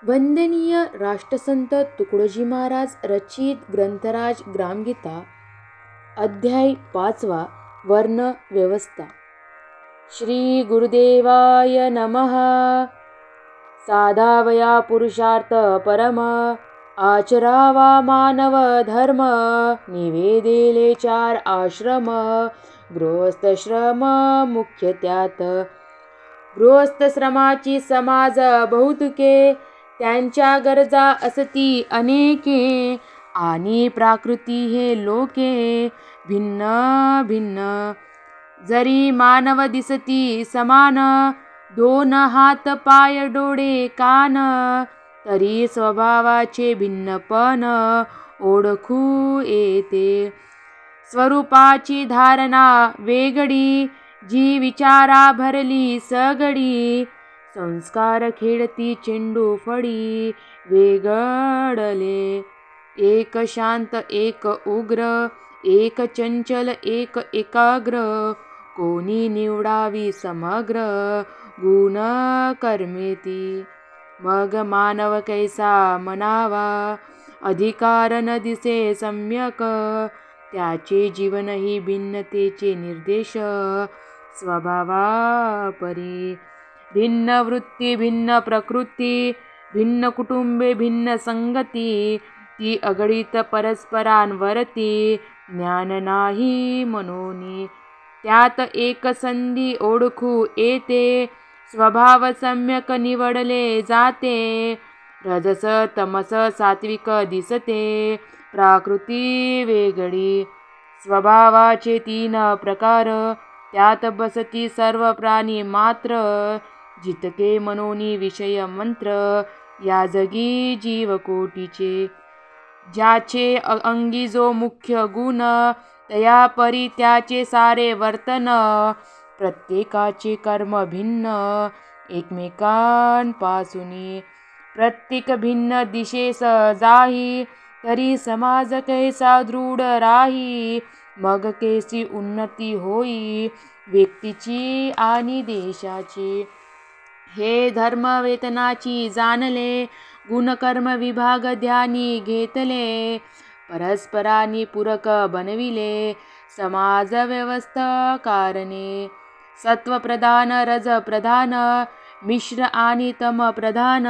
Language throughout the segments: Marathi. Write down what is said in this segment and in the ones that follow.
वंदनीय राष्ट्रसंत तुकडोजी महाराज रचित ग्रंथराज ग्रामगीता अध्याय 5 वर्ण व्यवस्था. श्री गुरुदेवाय नमः. साधावया पुरुषार्थ परम, आचरावा मानव धर्म. निवेदिले 4 आश्रम, गृहस्थश्रम मुख्य त्यात. गृहस्थश्रमाची समाज बहुतके, त्यांच्या गरजा असती अनेके. आणि प्राकृती हे लोके भिन्न भिन्न. जरी मानव दिसती समान, 2 हात पाय डोळे कान. तरी स्वभावाचे भिन्नपण ओळखू येते. स्वरूपाची धारणा वेगळी, जी विचारा भरली सगळी. संस्कार खेळती चेंडू फळी वेगळले. एक शांत एक उग्र, एक चंचल एक एकाग्र. कोणी निवडावी समग्र, गुण कर्मेती. मग मानव कैसा म्हणावा, अधिकार न दिसे सम्यक. त्याचे जीवनही भिन्नतेचे निर्देश, स्वभावापरी. भिन्न वृत्ती भिन्न प्रकृती, भिन्न कुटुंबे भिन्न संगती. ती अगणित परस्परांवरती, ज्ञान नाही मनोनी. त्यात एक संधी ओळखू येते, स्वभाव सम्यक निवडले जाते. रजस तमस सात्विक दिसते, प्राकृती वेगळी. स्वभावाचे 3 प्रकार, त्यात बसती सर्व प्राणी मात्र. जितके मनोनी विषय मंत्र, या जगी जीवकोटीचे. ज्याचे अंगी जो मुख्य गुण, तया परी त्याचे सारे वर्तन. प्रत्येकाचे कर्म भिन्न, एकमेकांपासूनी. प्रत्येक भिन्न दिशेस जाही, तरी समाज कैसा दृढ राही. मग कैसी उन्नती होई, व्यक्तीची आणि देशाची. हे धर्म वेतनाची जाणले, गुणकर्म विभाग ध्यानी घेतले. परस्परांनी पूरक बनविले, समाज व्यवस्था कारणे. सत्व प्रधान रज प्रधान, मिश्र आणि तम प्रधान.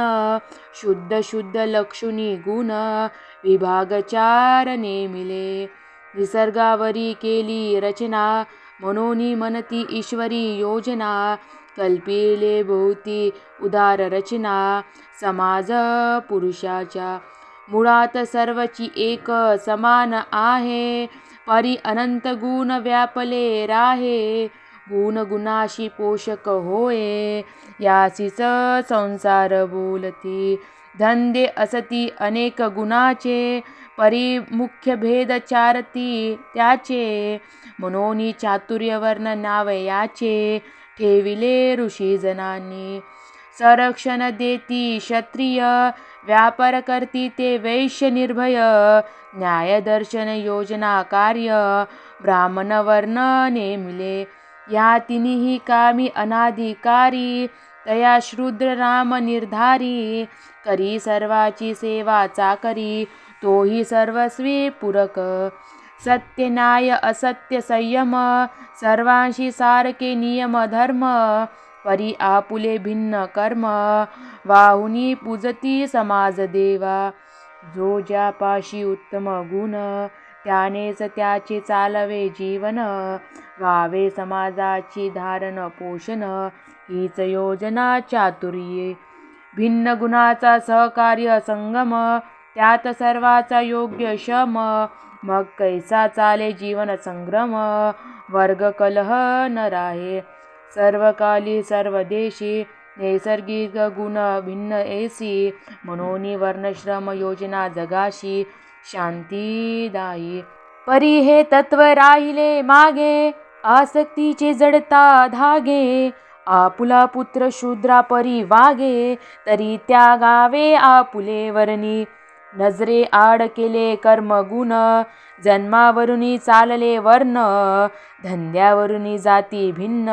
शुद्ध शुद्ध लक्षणी गुण, विभाग 4 नेमिले. निसर्गावरी केली रचना, मनोनी मनती ईश्वरी योजना. कल्पिले भोवती उदार रचना, समाज पुरुषाच्या. मुळात सर्वची एक समान आहे, परी अनंत गुण व्यापले राहे. गुण गुणाशी पोषक होय, यासीच संसार बोलती. धंदे असती अनेक गुणाचे, परी मुख्य भेद 4 त्याचे. मनोनी चातुर्य वर्ण नाव याचे, ठेविले ऋषी जनांनी. संरक्षण देती क्षत्रिय, व्यापार करती ते वैश्य निर्भय. न्याय दर्शन योजना कार्य, ब्राह्मण वर्ण नेमिले. या तिन्ही कामी अनाधिकारी, तया शूद्र राम निर्धारी. करी सर्वाची सेवा चाकरी, तोही सर्वस्वी पूरक. सत्य न्याय असत्य संयम, सर्वांशी सारखे नियम धर्म. परी आपुले भिन्न कर्म, वाहुनी पूजती समाज देवा. जो ज्यापाशी उत्तम गुण, त्यानेच त्याचे चालवे जीवन. व्हावे समाजाची धारण पोषण, हीच योजना चातुर्ये. भिन्न गुणाचा सहकार्य संगम, त्यात सर्वाचा योग्य शम. मग कैसा चाले जीवन संग्रम, वर्ग कलह न राहे. सर्वकाली सर्वदेशी, नैसर्गिक गुण भिन्न ऐसी. मनोनी वर्णश्रम योजना जगाशी, शांतीदायी. परी हे तत्व राहिले मागे, आसक्तीचे जडता धागे. आपुला पुत्र शूद्रा परी वागे, तरी त्यागावे आपुले वर्णी. नजरे आड केले कर्मगुण, जन्मावरुनी चालले वर्ण. धंद्यावरुनी जाती भिन्न,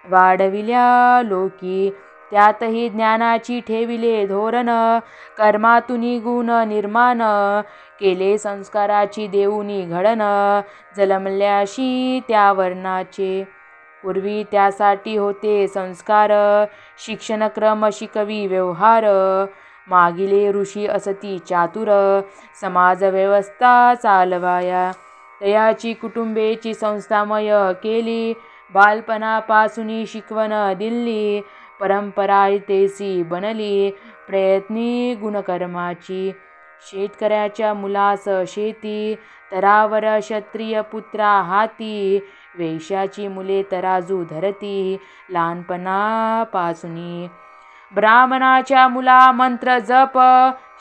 वाढविल्या लोकी. त्यातही ज्ञानाची ठेविले धोरण, कर्मातुनी गुण निर्माण, केले संस्काराची देऊनी घडण, जन्मल्याशी त्या वर्णाचे. पूर्वी त्यासाठी होते संस्कार, शिक्षणक्रम शिकवी व्यवहार, मागिले ऋषी असती चातुर, समाज व्यवस्था चालवाया. तयाची कुटुंबेची संस्थामय केली, बालपणापासून शिकवण दिली, परंपरा तेसी बनली, प्रयत्नी गुणकर्माची. शेतकऱ्याच्या मुलास शेती, तरावर क्षत्रिय पुत्रा हाती, वैश्याची मुले तराजू धरती, लहानपणापासून. ब्राह्मणाच्या मुला मंत्र जप,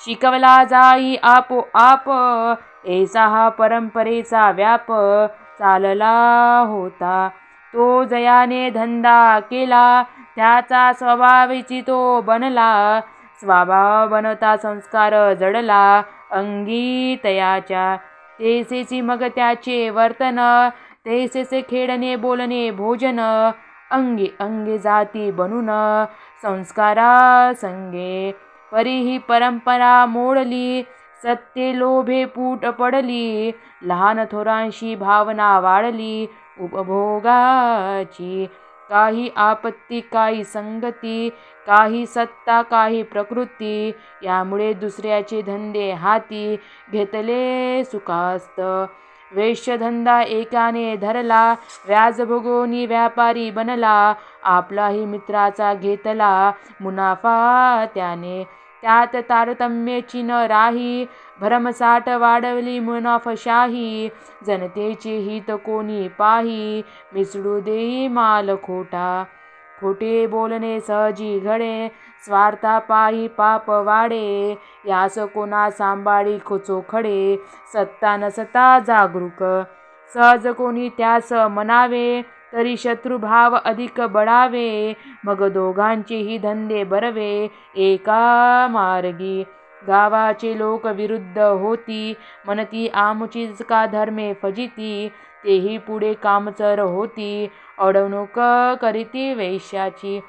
शिकवला जाई आपोआप, ऐसा हा परंपरेचा व्याप चालला होता. तो जयाने धंदा केला, त्याचा स्वभावाची तो बनला, स्वभाव बनता संस्कार जडला अंगी तयाच्या. तेसेची मग त्याचे वर्तन, तैसेचे खेळणे बोलणे भोजन, अंगी अंगी जाती बनून संस्कारा संगे. परीही परंपरा मोडली, सत्ते लोभे फूट पडली, लहान थोरांशी भावना वाढली उपभोगाची. काही आपत्ती काही संगती, काही सत्ता काही प्रकृती, यामुळे दुसऱ्याचे धंदे हाती घेतले सुखास्त. वैश्यधंदा एकाने धरला, व्याज भोगोनी व्यापारी बनला, आपलाही मित्राचा घेतला मुनाफा त्याने. त्यात तारतम्यची न राही, भरमसाठ वाढवली मुनाफशाही, जनतेचे हित कोणी पाही, मिसळू देई माल खोटा. खोटे बोलणे सहजी घडे, स्वार्थापायी पाप वाढे, यास कोणा सांभाळी चोखडे, सत्ता नसता जागरूक. सहज कोणी त्यास म्हणावे, तरी शत्रुभाव अधिक बळावे, मग दोघांचेही धंदे बरवे एका मार्गी. गावाचे लोक विरुद्ध होती, म्हणती आमचीच का धर्मे फजिती, तेही पुढे कामचोर होती, अडवणूक करीती वैश्याची.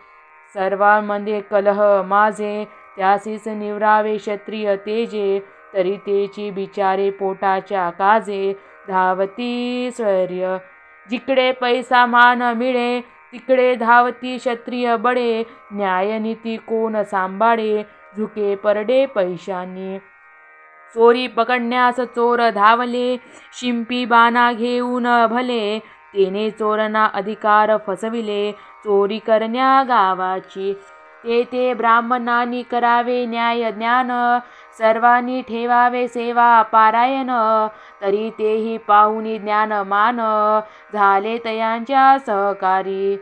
सर्वांमध्ये कलह माझे, त्यासीच निवरावे क्षत्रिय तेजे, तरी तेची बिचारे पोटाच्या काजे, धावती स्वैर्य. जिकडे पैसा मान मिळे, तिकडे धावती क्षत्रिय बडे, न्यायनीती कोण सांभाळे, झुके परडे पैशांनी. चोरी पकडण्यास चोर धावले, शिंपी बाणा घेऊन भले, तेने चोरना अधिकार फसविले, चोरी करण्या गावाची. ते ब्राह्मणांनी करावे न्याय ज्ञान, सर्वांनी ठेवावे सेवा पारायण, तरी तेही पाहुनी ज्ञानमान, झाले तयांच्या सहकारी.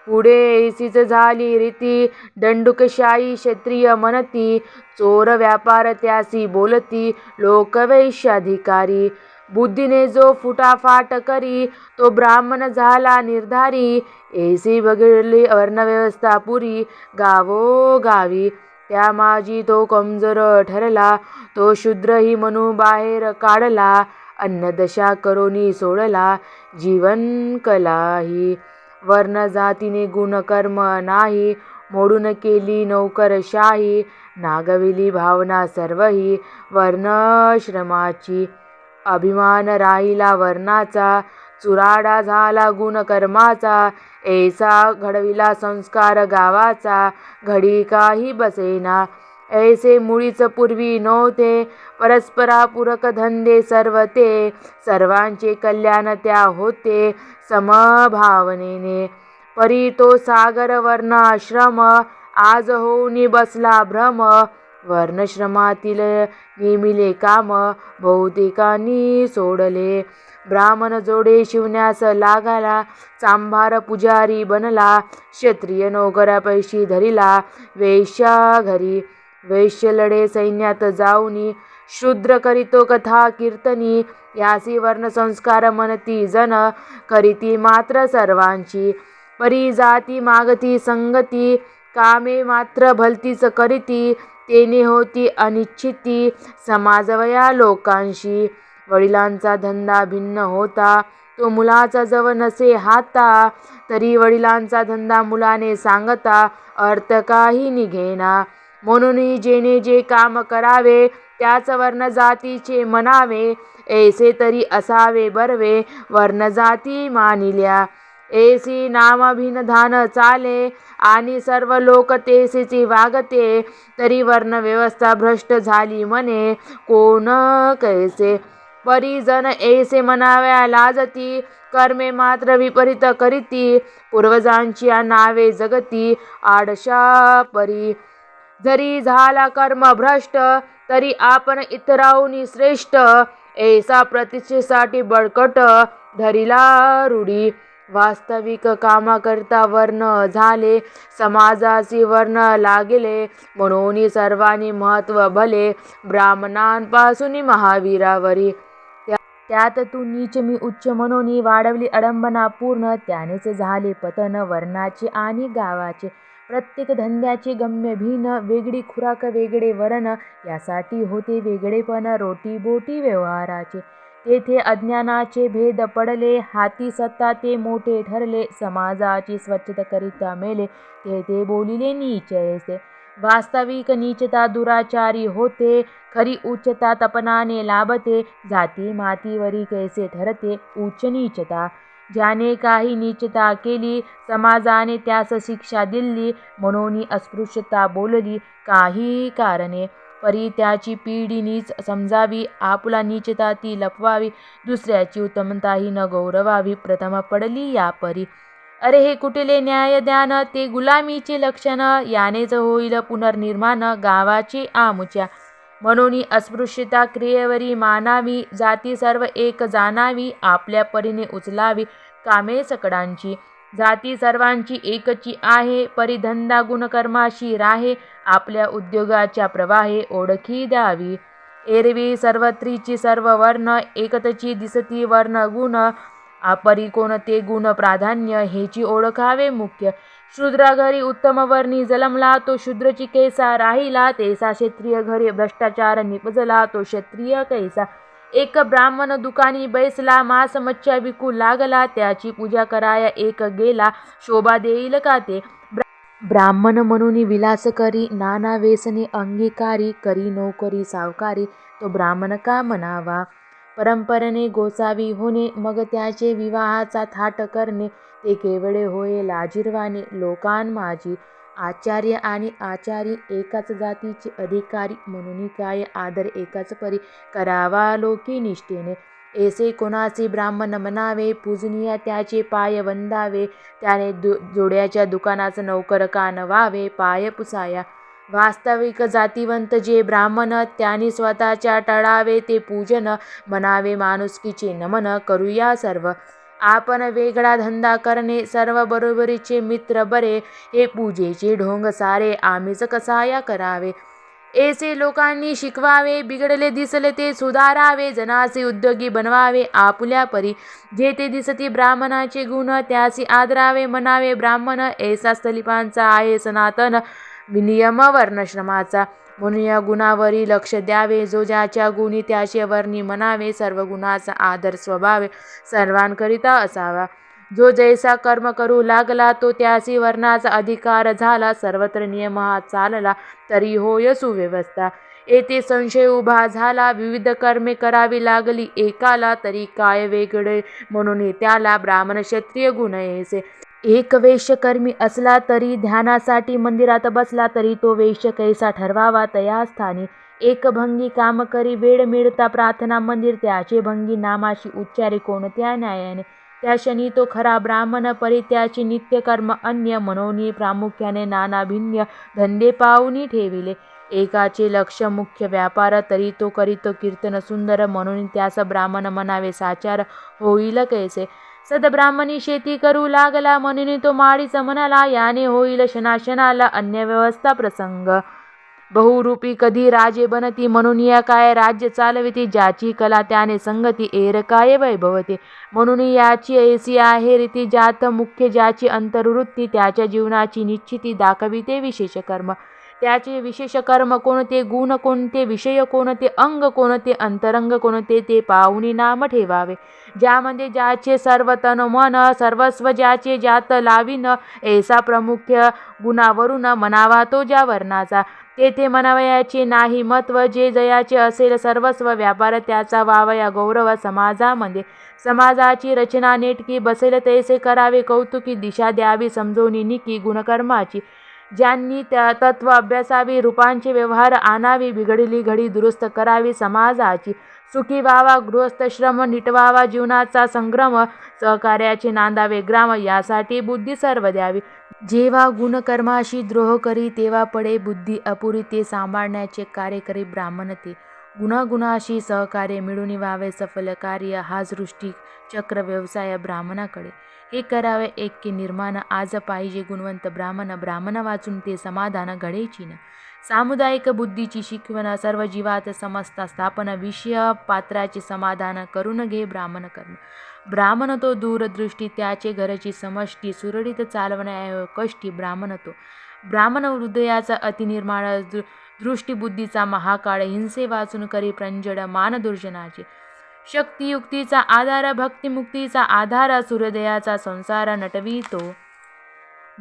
पुढे ऐसीच झाली रीती, दंडुकशाही क्षत्रिय म्हणती, चोर व्यापार त्यासी बोलती, लोक वैश्याधिकारी. बुद्धीने जो फुटाफाट करी, तो ब्राह्मण झाला निर्धारी, ऐसी बघडली वर्णव्यवस्था पुरी गावोगावी. त्या माझी तो कमजोर ठरला, तो शूद्रही म्हणून बाहेर काढला, अन्नदशा करोनी सोडला जीवन कलाही. वर्ण जातीने गुणकर्म नाही, मोडून केली नोकरशाही, नागविली भावना सर्वही वर्णश्रमाची. अभिमान राहिला वर्णाचा, चुराडा झाला गुणकर्माचा, ऐसा घडविला संस्कार गावाचा, घडी काही बसेना. ऐसे मुळीच पूर्वी नव्हते, परस्परापूरक धंदे सर्व ते, सर्वांचे कल्याण त्या होते समभावनेने. परी तो सागर वर्णाश्रम, आज होऊनी बसला भ्रम, वर्णश्रमातील नेमिले काम, बहुतेकांनी सोडले. ब्राह्मण जोडे शिवण्यास लागला, चांभार पुजारी बनला, क्षत्रिय नोकऱ्या पैशी धरिला वैश्या घरी. वैश्य लढे सैन्यात जाऊनी, शूद्र करीतो कथा कीर्तनी, यासी वर्णसंस्कार म्हणती जन, करीती मात्र सर्वांची. परी जाती मागती संगती, कामे मात्र भलतीच करीती, तेने होती अनिच्छिती समाजवया लोकांशी. वडिलांचा धंदा भिन्न होता, तो मुलाचा जव नसे हाता, तरी वडिलांचा धंदा मुलाने सांगता, अर्थ काही निघेना. म्हणून जेणे जे काम करावे, त्याच वर्ण जातीचे म्हणावे. ऐसे तरी असावे बर्वे, वर्ण जाती मानिल्या. ऐसी नामाभिधान चाले, आणि सर्व लोक तेसीची वागते. तरी वर्ण व्यवस्था भ्रष्ट झाली म्हणे, कोण कैसे. परिजन ऐसे म्हणाव्या लाजती, कर्मे मात्र विपरीत करीती. पूर्वजांची नावे जगती, आडशा परी. जरी झाला कर्म भ्रष्ट, तरी आपण इतरांहून श्रेष्ठ. ऐसा प्रतिष्ठेसाठी बळकट, धरिला रूढी. वास्तविक कामाकरिता वर्ण झाले, समाजासी वर्ण लागले. म्हणून सर्वांनी महत्त्व भले, ब्राह्मणांपासून महावीरावरी. त्यात तू नीच मी उच्च म्हणून वाढवली अडंबना पूर्ण. त्यानेच झाले पतन वर्णाचे आणि गावाचे. प्रत्येक धंद्याचे गम्य भिन्न, वेगळी खुराक वेगळे वरण. यासाठी होते वेगळेपण रोटीबोटी व्यवहाराचे. तेथे अज्ञानाचे भेद पडले, हाती सत्ता ते मोठे ठरले. समाजाची स्वच्छता करिता मेले, ते बोलिले नीच ऐसे. वास्तविक नीचता दुराचारी होते, खरी उच्चता तपनाने लाभते. जाती मातीवरी कैसे ठरते उच्च नीचता. ज्याने काही नीचता केली, समाजाने त्यास शिक्षा दिली. म्हणून अस्पृश्यता बोलली काही कारणे, परी त्याची पिढी नीच समजावी. आपुला नीचता ती लपवावी, दुसऱ्याची उत्तमताही न गौरवावी. प्रथम पडली या परी. अरे हे कुठले न्यायदान, ते गुलामीचे लक्षण. यानेच होईल पुनर्निर्माण गावाचे आमुच्या. म्हणून अस्पृश्यता क्रियेवरी मानावी, जाती सर्व एक जाणावी. आपल्या परीने उचलावी कामे सकळांची. जाती सर्वांची एकची आहे, परी धंदा गुणकर्माशी राहे. आपल्या उद्योगाच्या प्रवाहे ओळखी द्यावी. एरवी सर्वत्रीची सर्व वर्ण, एकतची दिसती वर्ण गुण. आपरी कोणते गुण प्राधान्य, हेची ओळखावे मुख्य. शूद्र घरी उत्तम वर्णी जन्मला, तो शूद्रची कैसा राहिला. तैसा क्षत्रिय घरी भ्रष्टाचार निपजला, तो क्षत्रिय कैसा. एक ब्राह्मण दुकानी बैसला, मांस मच्छ्या विकू लागला. त्याची पूजा कराया एक गेला, शोभा देईल का ते. ब्राह्मण म्हणून विलास करी, नाना व्यसने अंगीकारी. करी नोकरी सावकारी, तो ब्राह्मण का म्हणावा. परंपरेने गोसावी होणे, मग त्याचे विवाहाचा थाट करणे. ते केवळे होय लाजिरवाणे लोकांमाझी. आचार्य आणि आचारी एकाच जातीचे अधिकारी, म्हणून काय आदर एकाच परी करावा लोकी निष्ठेने. ऐसे कोणाचे ब्राह्मण म्हणावे, पूजनीय त्याचे पाय वंदावे. त्याने जोड्याच्या दुकानास नौकर का नवावे, पाय पुसाया. वास्तविक जातिवंत जे ब्राह्मण, त्यांनी स्वतःच्या टळावे ते पूजन. म्हणावे माणुसकीचे नमन, करूया सर्व आपण वेगळा धंदा करणे. सर्व बरोबरीचे मित्र बरे, हे पूजेचे ढोंग सारे आम्हीच कसाया करावे. ऐसे लोकांनी शिकवावे, बिघडले दिसले ते सुधारावे. जनाचे उद्योगी बनवावे आपुल्या परी. जे ते दिसती ब्राह्मणाचे गुण, त्यासी आदरावे. म्हणावे ब्राह्मण ऐसा स्थलिपांचा आहे सनातन नियम वर्णाश्रमाचा. म्हणून या गुणावरी लक्ष द्यावे. जो ज्याच्या गुणी त्याचे वर्णी म्हणावे. सर्व गुणाचा आदर स्वभावे सर्वांकरिता असावा. जो जैसा कर्म करू लागला, तो त्यासी वर्णाचा अधिकार झाला. सर्वत्र नियम हा चालला, तरी होय सुव्यवस्था. येथे संशय उभा झाला, विविध कर्मे करावी लागली एकाला. तरी काय वेगळे म्हणून त्याला ब्राह्मण क्षत्रिय गुण ऐसे. एक वैश्य कर्मी असला, तरी ध्यानासाठी मंदिरात बसला, तरी तो वैश्य कैसा ठरवावा तया स्थानी. एक भंगी काम करी, वेळ मिळता प्रार्थना मंदिर त्याचे भंगी नामाशी उच्चारे कोणत्या न्यायाने. त्या क्षणी तो खरा ब्राह्मण, परी त्याचे नित्य कर्म अन्य. म्हणून प्रामुख्याने नाना भिन्न धंदे पाऊनी ठेविले. एकाचे लक्ष मुख्य व्यापार, तरी तो करीतो कीर्तन सुंदर. म्हणून त्यास ब्राह्मण म्हणावे साचार, होईल कैसे. सद्ब्राह्मणी शेती करू लागला, म्हणून तो माळीच म्हणाला. याने होईल क्षणाक्षणाला अन्य व्यवस्था प्रसंग. बहुरूपी कधी राजे बनती, म्हणून या काय राज्य चालविती. ज्याची कला त्याने संगती, एर काय वैभवते. म्हणून याची ऐसी आहे रीती, ज्यात मुख्य ज्याची अंतर्वृत्ती. त्याच्या जीवनाची निश्चिती दाखविते विशेष कर्म. त्याचे विशेष कर्म कोणते, गुण कोणते, विषय कोणते, अंग कोणते, अंतरंग कोणते, ते पाहुनी नाम ठेवावे. ज्यामध्ये ज्याचे सर्व तन मन सर्वस्व ज्याचे ज्यात लावीन, ऐसा प्रमुख्य गुणावरून म्हणावा तो ज्या वर्णाचा. तेथे म्हणावयाचे नाही महत्व, जे जयाचे असेल सर्वस्व व्यापार त्याचा व्हावया गौरव समाजामध्ये. समाजाची रचना नेटकी बसेल तैसे करावे, कौतुकी दिशा द्यावी समजोनी निकी गुणकर्माची. ज्यांनी त्या तत्व अभ्यासावी, रूपांचे व्यवहार आणावी, बिघडली घडी दुरुस्त करावी समाजाची. सुखी व्हावा गृहस्थश्रम, निटवावा जीवनाचा संग्राम, सहकार्याचे नांदावे ग्राम, यासाठी बुद्धी सर्व द्यावी. जेव्हा गुणकर्माशी द्रोह करी तेव्हा पडे बुद्धी अपुरी, ते सांभाळण्याचे कार्य करी ब्राह्मण ते. गुणागुणाशी सहकार्य मिळून व्हावे सफल कार्य, हा सृष्टी चक्र व्यवसाय ब्राह्मणाकडे. हे करावे ऐक्य निर्माण, आज पाहिजे गुणवंत ब्राह्मण, ब्राह्मण वाचून ते समाधान घडेची न. सामुदायिक बुद्धीची शिकवण, सर्व जीवात समस्ता स्थापन, विषय पात्राचे समाधान करून घे ब्राह्मण कर्म. ब्राह्मण तो दूरदृष्टी, त्याचे घरची समष्टी, सुरळीत चालवण्या कष्टी ब्राह्मण तो. ब्राह्मण हृदयाचा अतिनिर्माण, दृष्टीबुद्धीचा महाकाळ, हिंसे वाचून करी प्रंजड मान दुर्जनाचे. शक्तियुक्तीचा आधार, भक्तिमुक्तीचा आधार, सूर्योदयाचा संसार नटवितो.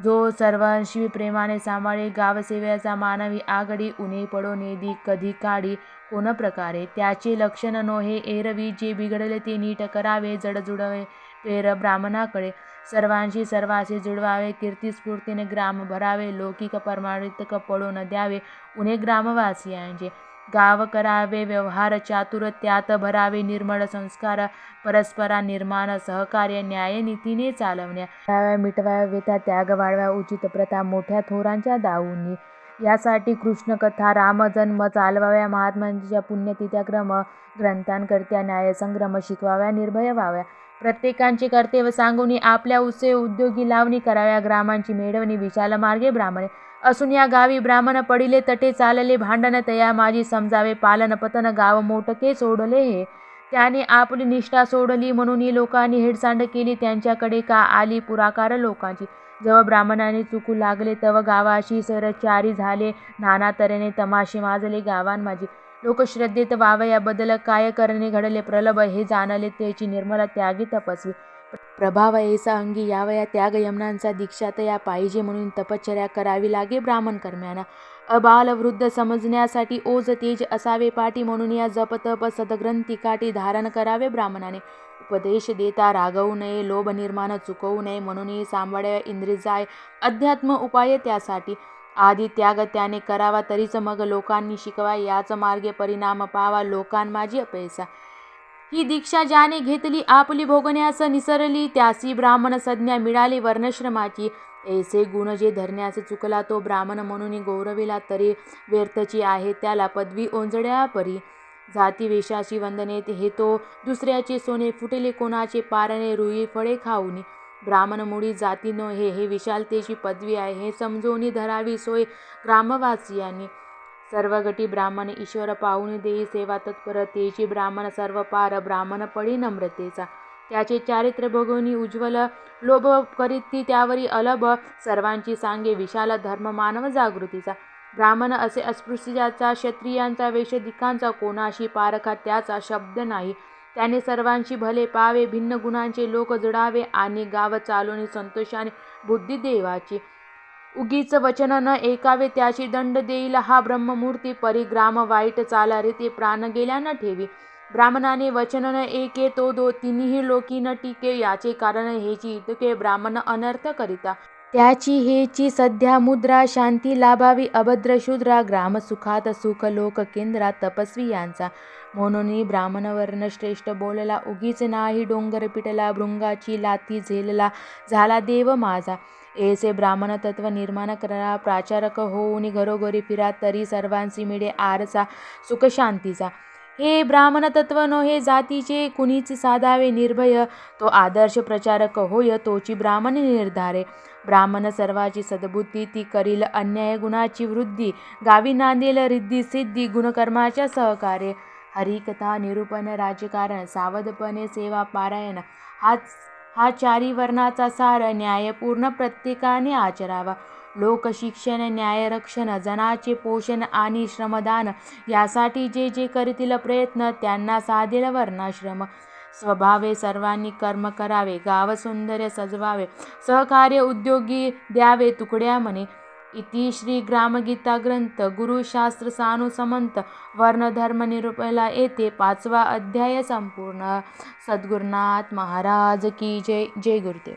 जो सर्वांशी प्रेमाने सांभाळे, गावसेवेचा मानवी आघडी, उणे पडो नेदी कधी काढी कोण प्रकारे. त्याचे लक्षण नोहे एरवी, जे बिघडले ते नीट करावे, जड जुडवे पेर ब्राह्मणाकडे. सर्वांशी सर्वांशी जुडवावे, कीर्तिस्फूर्तीने ग्राम भरावे, लौकिक परमार्थिक पडो न द्यावे उणे ग्रामवासियांचे. गाव करावे व्यवहार चातुर, त्यात भरावे निर्मळ संस्कार, परस्परा निर्माण सहकार्य, न्याय नीतीने चालवण्या. मिटवाव्या व्यथा, त्याग वाढवा उचित प्रथा, मोठ्या थोरांच्या दाऊनी. यासाठी कृष्ण कथा रामजन्म चालवाव्या, महात्म्यांच्या पुण्यतिथ्या क्रम ग्रंथांकरत्या न्यायसंग्रम शिकवाव्या, निर्भय व्हाव्या. प्रत्येकांचे कर्तव्य सांगून आपल्या उत्सव उद्योगी लावणी कराव्या, ग्रामांची मेळवणी विशाल मार्गे ब्राह्मणे. असून या गावी ब्राह्मण पडिले तटे, चालले भांडण तया माझी समजावे पालन पतन, गाव मोठके सोडले हे. त्याने आपली निष्ठा सोडली म्हणून लोकांनी हेडसांड केली, त्यांच्याकडे का आली पुराकार लोकांची. जेव्हा ब्राह्मणाने चुकू लागले तव गावाशी सरचारी झाले, नाना तऱ्हेने तमाशे माजले गावान माझी. लोकश्रद्धेत वावया बदल, काय करणे घडले प्रलभ, हे जाणले त्याची निर्मला त्यागी तपस्वी. प्रभाव ऐसा अंगी यावया, त्याग यमनांचा दीक्षा तया पाहिजे, म्हणून तपश्चर्या करावी लागे ब्राह्मण कर्म्यांना. अबाल वृद्ध समजण्यासाठी ओज तेज असावे पाठी, म्हणून या जप तप सदग्रंथी काठी धारण करावे ब्राह्मणाने. उपदेश देता रागवू नये, लोभ निर्माण चुकवू नये, म्हणून सांभाळ्या इंद्रिय अध्यात्म उपाय त्यासाठी. आधी त्याग त्याने करावा, तरीच मग लोकांनी शिकवा, याच मार्गे परिणाम पावा लोकां माझी अपेक्षा. ही दीक्षा ज्याने घेतली आपली भोगण्यास निसरली, त्यासी ब्राह्मण संज्ञा मिळाली वर्णश्रमाची. ऐसे गुण जे धरण्यास चुकला तो ब्राह्मण, म्हणून गौरविला तरी व्यर्थची आहे त्याला पदवी ओंजळ्या परी. जाती वेशाची वंदनेत हे तो दुसऱ्याचे सोने, फुटले कोणाचे पारणे रुई फळे खाऊनी. ब्राह्मण मुळी जाती नो हे विशालतेची पदवी आहे, हे समजून धरावी सोय ग्रामवासियांनी. सर्व गटी ब्राह्मण ईश्वर पाहून देई सेवा तत्पर, तेची ब्राह्मण सर्व पार, ब्राह्मण पडी नम्रतेचा. त्याचे चारित्र्य बघून उज्ज्वल, लोभ करीती त्यावरी अलभ, सर्वांची सांगे विशाल धर्म मानव जागृतीचा. ब्राह्मण असे अस्पृश्याचा, क्षत्रियांचा, वैश्यदिकांचा, कोणाशी पारखा त्याचा शब्द नाही. त्याने सर्वांशी भले पावे, भिन्न गुणांचे लोक जडावे, आणि गाव चालून संतोषाने बुद्धी देवाची. उगीच वचन न ऐकावे, त्याची दंड देईल हा ब्रह्ममूर्ती परी. ग्राम वाईट चाला रे, ते प्राण गेल्या न ठेवी. ब्राह्मणाने वचन न ऐके, तो तिन्ही लोकी न टिके, याचे कारण हेची इतके ब्राह्मण अनर्थ करिता. त्याची हेची सध्या मुद्रा, शांती लाभावी अभद्र शूद्रा, ग्राम सुखात सुख लोक केंद्रात तपस्वी यांचा. म्हणून ब्राह्मण वर्ण श्रेष्ठ बोलला, उगीच नाही डोंगर पिटला, भृंगाची लाथी झेलला झाला देव माझा. ऐसे ब्राह्मण तत्व निर्माण करा, प्राचारक होऊन घरोघरी फिरा, तरी सर्वांसी मिळे आरसा सुख शांतीचा. हे ब्राह्मण तत्व नोहे जातीचे, कुणीच साधावे निर्भय, तो आदर्श प्रचारक होय तोची ब्राह्मण निर्धारे. ब्राह्मण सर्वाची सद्बुद्धी, ती करील अन्याय गुणाची वृद्धी, गावी नांदेल रिद्धी सिद्धी गुणकर्माच्या सहकार्य. हरिकथा निरूपण राजकारण, सावधपणे सेवा पारायण, हा चारी वर्णाचा सार, न्यायपूर्ण प्रत्येकाने आचरावा. लोकशिक्षण, न्यायरक्षण, जनाचे पोषण आणि श्रमदान यासाठी जे जे करतील प्रयत्न त्यांना साधेल वर्णाश्रम. स्वभावे सर्वांनी कर्म करावे, गाव सौंदर्य सजवावे, सहकार्य उद्योगी द्यावे तुकड्या मने. इति श्री ग्रामगीता ग्रंथ गुरुशास्त्र सानुसमंत वर्णधर्म निरूपला येथे 5वा अध्याय संपूर्ण. सद्गुरुनाथ महाराज की जय. जय गुरुदेव.